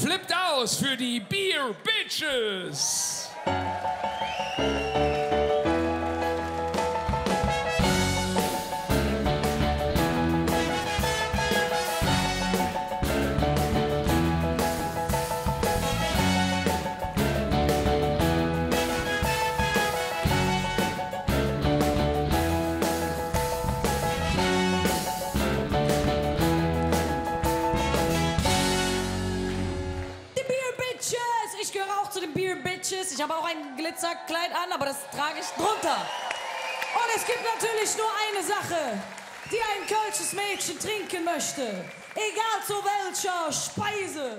Flippt aus für die Beer Bitches. Ich gehöre auch zu den Beer Bitches. Ich habe auch ein Glitzerkleid an, aber das trage ich drunter. Und es gibt natürlich nur eine Sache, die ein kölsches Mädchen trinken möchte. Egal zu welcher Speise.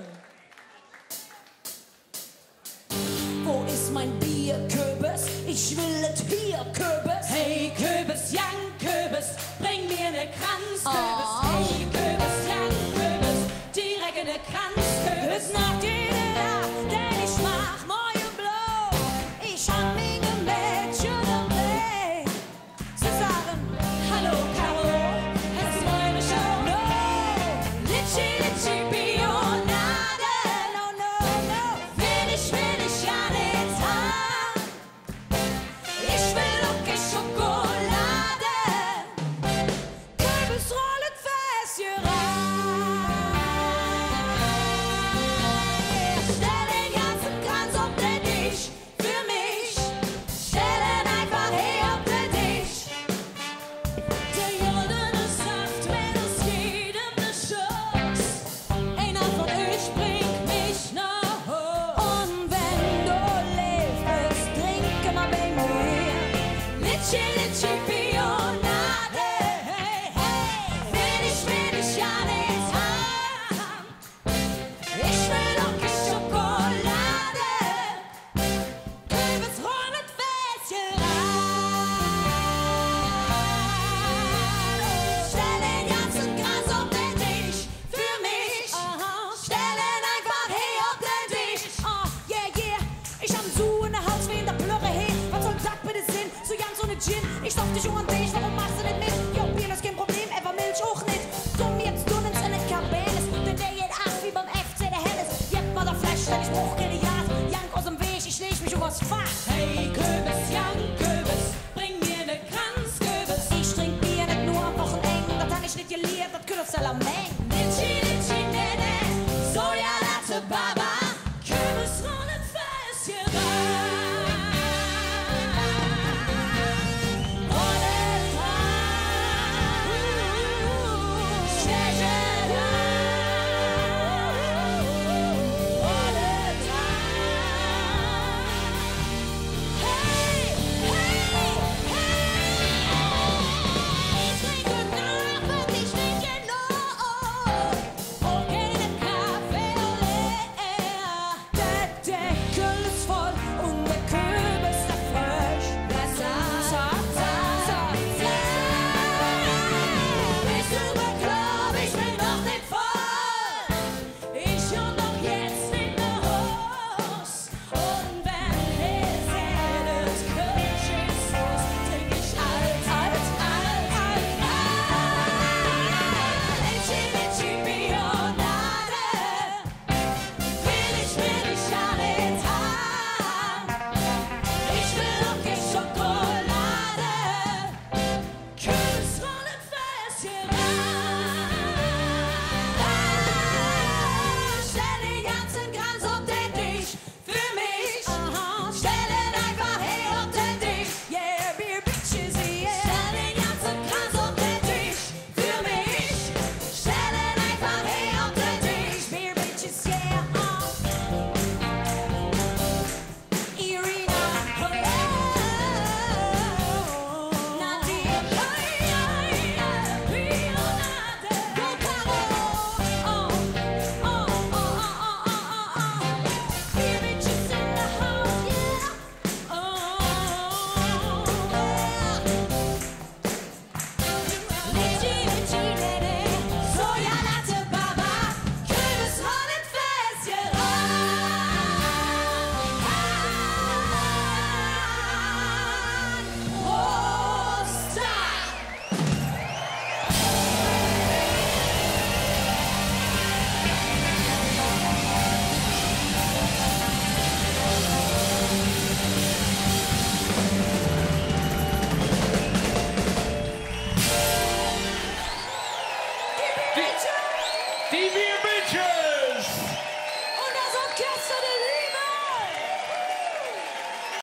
Wo ist mein Bier, Kürbis? Ich will es hier, Kürbis. Hey, Kürbis, Jan, Kürbis, bring mir ne Kranzkürbis. Hey, Kürbis, Jan, Kürbis, direkt in ne Kranzkürbis. Nach dir, denn ich mach neue Blau. Ich hab mir Mädchen am Weg. Sie sagen, hallo, Caro, es ist meine Show. No, Litschi, Litschi, Bionade. No, no, no, will ich ja nicht haben. Ich will okay Schokolade. Kürbis rollen fest hier rein. Ich stell den ganzen Kranz auf den Tisch für mich. Stell ihn einfach her auf den Tisch. Der goldene Saft, wenn es jedem ne Chance. Einer von euch bringt mich nach Hause. Und wenn du lebst, trink mal bei mir. Litschi, Litschi, Bionade. Hey, hey, will ich ja nicht haben. Ich will okay Schokolade. Kürbis rollen fest hier rein. Stell den ganzen Kranz auf den Tisch für mich. Stell ihn einfach hier auf den Tisch. Yeah, yeah. Ich hab so in der Haut wie in der Plörre. Hey, was soll das bitte sein? So ganz ohne Gin. Ich dachte schon an dich.